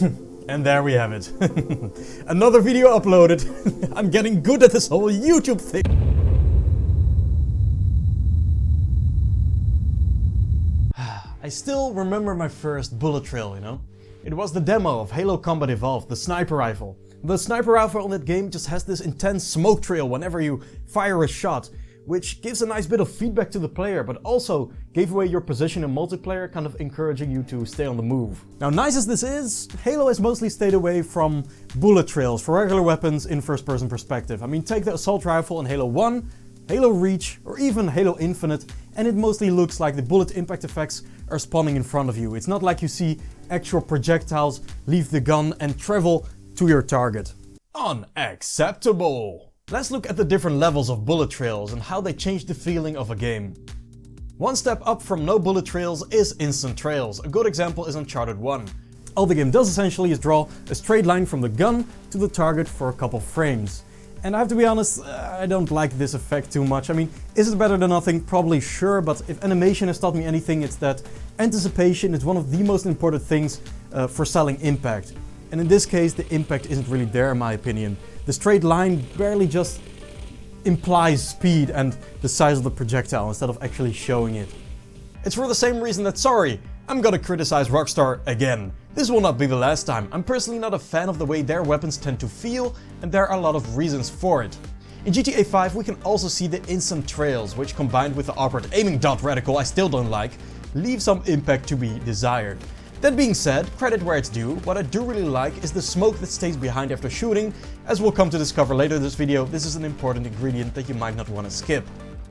And there we have it. Another video uploaded. I'm getting good at this whole YouTube thing. I still remember my first bullet trail, you know? It was the demo of Halo Combat Evolved, the sniper rifle. The sniper rifle in that game just has this intense smoke trail whenever you fire a shot, which gives a nice bit of feedback to the player, but also gave away your position in multiplayer, kind of encouraging you to stay on the move. Now, nice as this is, Halo has mostly stayed away from bullet trails for regular weapons in first-person perspective. I mean, take the assault rifle in Halo 1, Halo Reach, or even Halo Infinite, and it mostly looks like the bullet impact effects are spawning in front of you. It's not like you see actual projectiles leave the gun and travel to your target. Unacceptable! Let's look at the different levels of bullet trails and how they change the feeling of a game. One step up from no bullet trails is instant trails. A good example is Uncharted 1. All the game does essentially is draw a straight line from the gun to the target for a couple frames. And I have to be honest, I don't like this effect too much. I mean, is it better than nothing? Probably sure, but if animation has taught me anything, it's that anticipation is one of the most important things for selling impact. And in this case, the impact isn't really there in my opinion. The straight line barely just implies speed and the size of the projectile instead of actually showing it. It's for the same reason that, sorry, I'm gonna criticize Rockstar again. This will not be the last time. I'm personally not a fan of the way their weapons tend to feel, and there are a lot of reasons for it. In GTA 5 we can also see the instant trails, which combined with the awkward aiming dot reticle I still don't like, leave some impact to be desired. That being said, credit where it's due, what I do really like is the smoke that stays behind after shooting. As we'll come to discover later in this video, this is an important ingredient that you might not want to skip.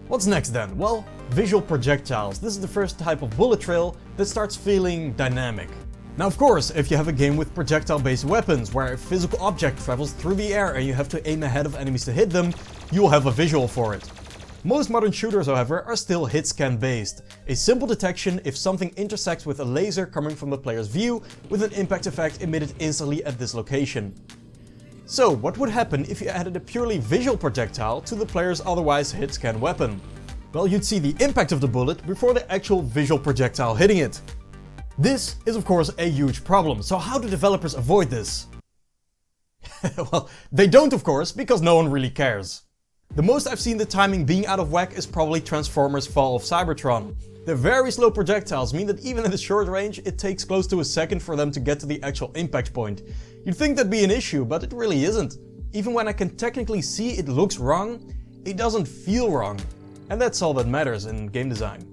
What's next then? Well, visual projectiles. This is the first type of bullet trail that starts feeling dynamic. Now of course, if you have a game with projectile-based weapons, where a physical object travels through the air and you have to aim ahead of enemies to hit them, you'll have a visual for it. Most modern shooters, however, are still hit-scan based. A simple detection if something intersects with a laser coming from the player's view, with an impact effect emitted instantly at this location. So, what would happen if you added a purely visual projectile to the player's otherwise hit-scan weapon? Well, you'd see the impact of the bullet before the actual visual projectile hitting it. This is of course a huge problem, so how do developers avoid this? Well, they don't of course, because no one really cares. The most I've seen the timing being out of whack is probably Transformers Fall of Cybertron. The very slow projectiles mean that even at a short range, it takes close to a second for them to get to the actual impact point. You'd think that'd be an issue, but it really isn't. Even when I can technically see it looks wrong, it doesn't feel wrong. And that's all that matters in game design.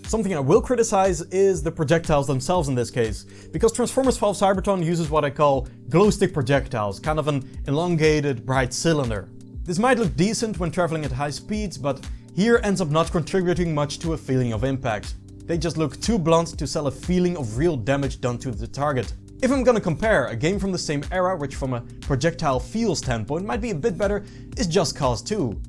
Something I will criticize is the projectiles themselves in this case, because Transformers Fall of Cybertron uses what I call glow stick projectiles, kind of an elongated, bright cylinder. This might look decent when traveling at high speeds, but here ends up not contributing much to a feeling of impact. They just look too blunt to sell a feeling of real damage done to the target. If I'm gonna compare a game from the same era, which from a projectile feel standpoint might be a bit better, is Just Cause 2.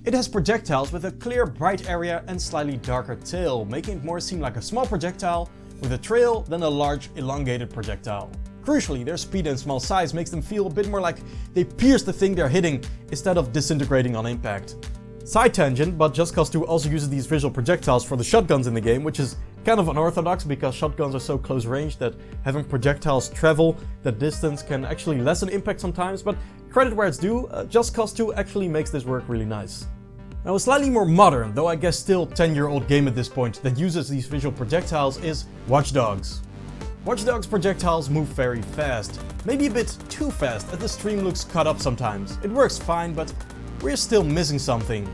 It has projectiles with a clear bright area and slightly darker tail, making it more seem like a small projectile with a trail than a large elongated projectile. Crucially, their speed and small size makes them feel a bit more like they pierce the thing they're hitting instead of disintegrating on impact. Side tangent, but Just Cause 2 also uses these visual projectiles for the shotguns in the game, which is kind of unorthodox because shotguns are so close range that having projectiles travel that distance can actually lessen impact sometimes, but credit where it's due, Just Cause 2 actually makes this work really nice. Now a slightly more modern, though I guess still 10-year-old game at this point that uses these visual projectiles is Watch Dogs. Watch Dogs projectiles move very fast, maybe a bit too fast as the stream looks cut up sometimes. It works fine, but we're still missing something.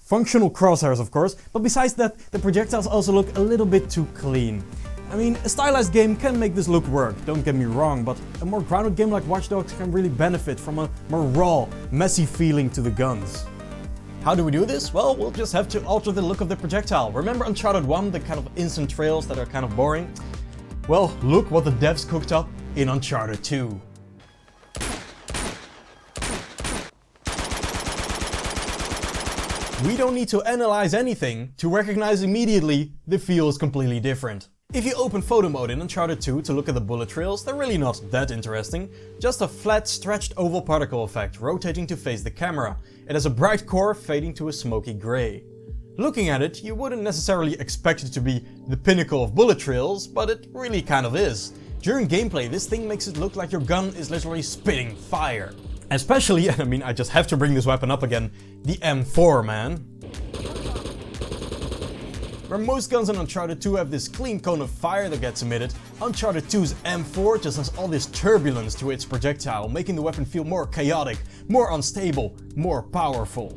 Functional crosshairs of course, but besides that, the projectiles also look a little bit too clean. I mean, a stylized game can make this look work, don't get me wrong, but a more grounded game like Watch Dogs can really benefit from a more raw, messy feeling to the guns. How do we do this? Well, we'll just have to alter the look of the projectile. Remember Uncharted 1, the kind of instant trails that are kind of boring? Well, look what the devs cooked up in Uncharted 2. We don't need to analyze anything to recognize immediately the feel is completely different. If you open photo mode in Uncharted 2 to look at the bullet trails, they're really not that interesting. Just a flat, stretched oval particle effect rotating to face the camera. It has a bright core fading to a smoky grey. Looking at it, you wouldn't necessarily expect it to be the pinnacle of bullet trails, but it really kind of is. During gameplay, this thing makes it look like your gun is literally spitting fire. Especially, and I mean, I just have to bring this weapon up again, the M4, man. Where most guns in Uncharted 2 have this clean cone of fire that gets emitted, Uncharted 2's M4 just has all this turbulence to its projectile, making the weapon feel more chaotic, more unstable, more powerful.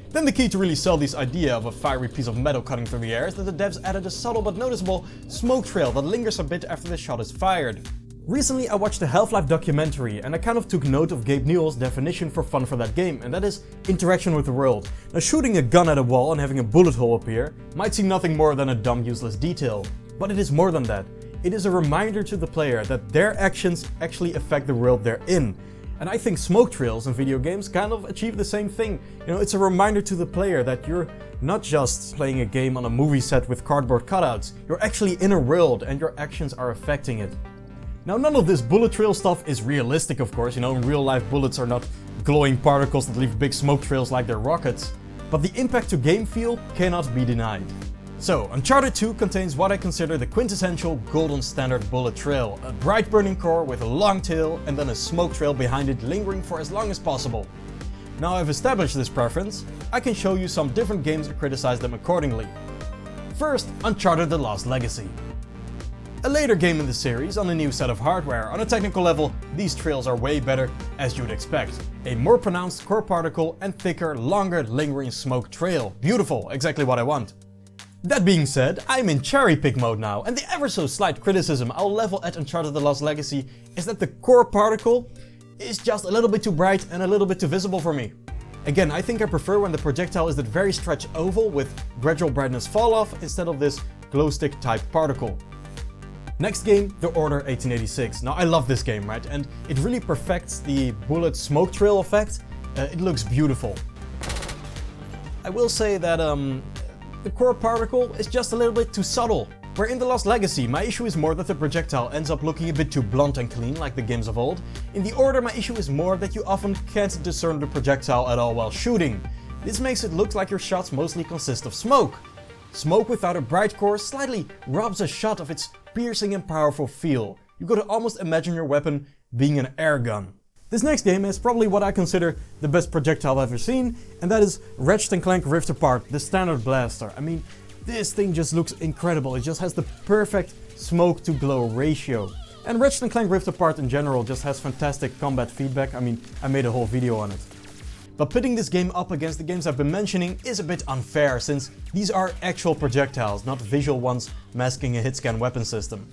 Then the key to really sell this idea of a fiery piece of metal cutting through the air is that the devs added a subtle but noticeable smoke trail that lingers a bit after the shot is fired. Recently I watched a Half-Life documentary and I kind of took note of Gabe Newell's definition for fun for that game, and that is interaction with the world. Now, shooting a gun at a wall and having a bullet hole appear might seem nothing more than a dumb useless detail, but it is more than that. It is a reminder to the player that their actions actually affect the world they're in. And I think smoke trails in video games kind of achieve the same thing. You know, it's a reminder to the player that you're not just playing a game on a movie set with cardboard cutouts. You're actually in a world and your actions are affecting it. Now, none of this bullet trail stuff is realistic, of course. You know, in real life bullets are not glowing particles that leave big smoke trails like they're rockets. But the impact to game feel cannot be denied. So, Uncharted 2 contains what I consider the quintessential golden standard bullet trail. A bright burning core with a long tail and then a smoke trail behind it lingering for as long as possible. Now I've established this preference, I can show you some different games and criticize them accordingly. First, Uncharted: The Lost Legacy. A later game in the series on a new set of hardware. On a technical level, these trails are way better, as you'd expect. A more pronounced core particle and thicker, longer, lingering smoke trail. Beautiful, exactly what I want. That being said, I'm in cherry pick mode now, and the ever so slight criticism I'll level at Uncharted: The Lost Legacy is that the core particle is just a little bit too bright and a little bit too visible for me. Again, I think I prefer when the projectile is that very stretched oval with gradual brightness fall off instead of this glow stick type particle. Next game, The Order 1886. Now I love this game, right? And it really perfects the bullet smoke trail effect. It looks beautiful. I will say that the core particle is just a little bit too subtle. Where in The Lost Legacy, my issue is more that the projectile ends up looking a bit too blunt and clean, like the games of old. In The Order, my issue is more that you often can't discern the projectile at all while shooting. This makes it look like your shots mostly consist of smoke. Smoke without a bright core slightly robs a shot of its piercing and powerful feel. You could almost imagine your weapon being an air gun. This next game is probably what I consider the best projectile I've ever seen, and that is Ratchet & Clank Rift Apart, the standard blaster. I mean, this thing just looks incredible. It just has the perfect smoke to glow ratio. And Ratchet & Clank Rift Apart in general just has fantastic combat feedback. I mean, I made a whole video on it. But putting this game up against the games I've been mentioning is a bit unfair, since these are actual projectiles, not visual ones masking a hit-scan weapon system.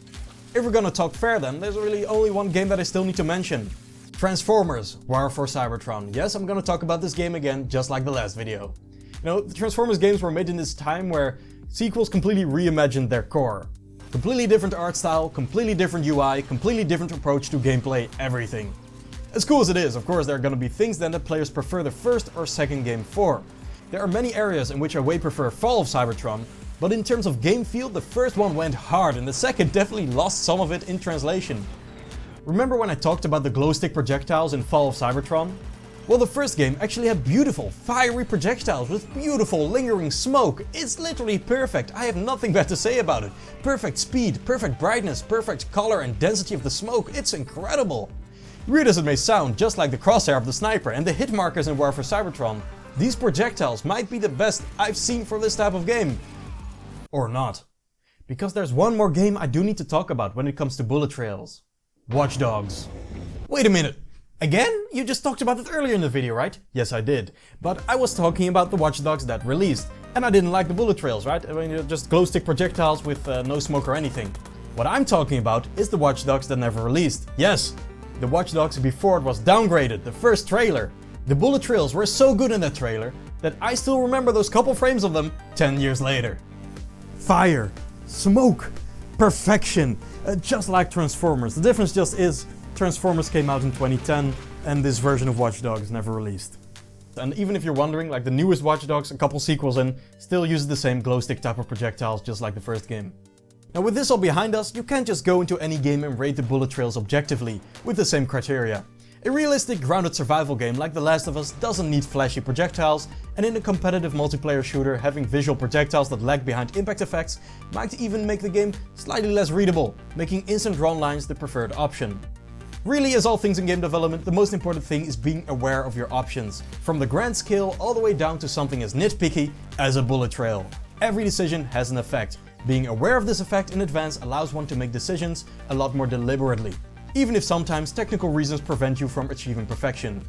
If we're gonna talk fair then, there's really only one game that I still need to mention. Transformers: War for Cybertron. Yes, I'm gonna talk about this game again, just like the last video. You know, the Transformers games were made in this time where sequels completely reimagined their core. Completely different art style, completely different UI, completely different approach to gameplay, everything. As cool as it is, of course there are gonna be things then that players prefer the first or second game for. There are many areas in which I way prefer Fall of Cybertron, but in terms of game feel, the first one went hard and the second definitely lost some of it in translation. Remember when I talked about the glow stick projectiles in Fall of Cybertron? Well, the first game actually had beautiful, fiery projectiles with beautiful, lingering smoke. It's literally perfect. I have nothing bad to say about it. Perfect speed, perfect brightness, perfect color and density of the smoke. It's incredible. Weird as it may sound, just like the crosshair of the sniper and the hit markers in War for Cybertron, these projectiles might be the best I've seen for this type of game. Or not. Because there's one more game I do need to talk about when it comes to bullet trails. Watch Dogs. Wait a minute. Again? You just talked about it earlier in the video, right? Yes, I did. But I was talking about the Watch Dogs that released. And I didn't like the bullet trails, right? I mean, just glow stick projectiles with no smoke or anything. What I'm talking about is the Watch Dogs that never released. Yes, the Watch Dogs before it was downgraded, the first trailer. The bullet trails were so good in that trailer that I still remember those couple frames of them 10 years later. Fire, smoke, perfection, just like Transformers. The difference just is Transformers came out in 2010 and this version of Watch Dogs never released. And even if you're wondering, like the newest Watch Dogs, a couple sequels in, still uses the same glow stick type of projectiles just like the first game. Now with this all behind us, you can't just go into any game and rate the bullet trails objectively, with the same criteria. A realistic, grounded survival game like The Last of Us doesn't need flashy projectiles, and in a competitive multiplayer shooter, having visual projectiles that lag behind impact effects might even make the game slightly less readable, making instant drawn lines the preferred option. Really, as all things in game development, the most important thing is being aware of your options, from the grand scale all the way down to something as nitpicky as a bullet trail. Every decision has an effect. Being aware of this effect in advance allows one to make decisions a lot more deliberately, even if sometimes technical reasons prevent you from achieving perfection.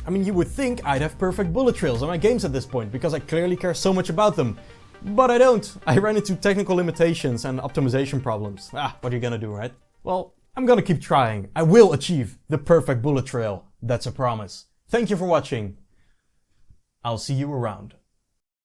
I mean, you would think I'd have perfect bullet trails on my games at this point, because I clearly care so much about them. But I don't. I ran into technical limitations and optimization problems. What are you gonna do, right? Well, I'm gonna keep trying. I will achieve the perfect bullet trail. That's a promise. Thank you for watching. I'll see you around.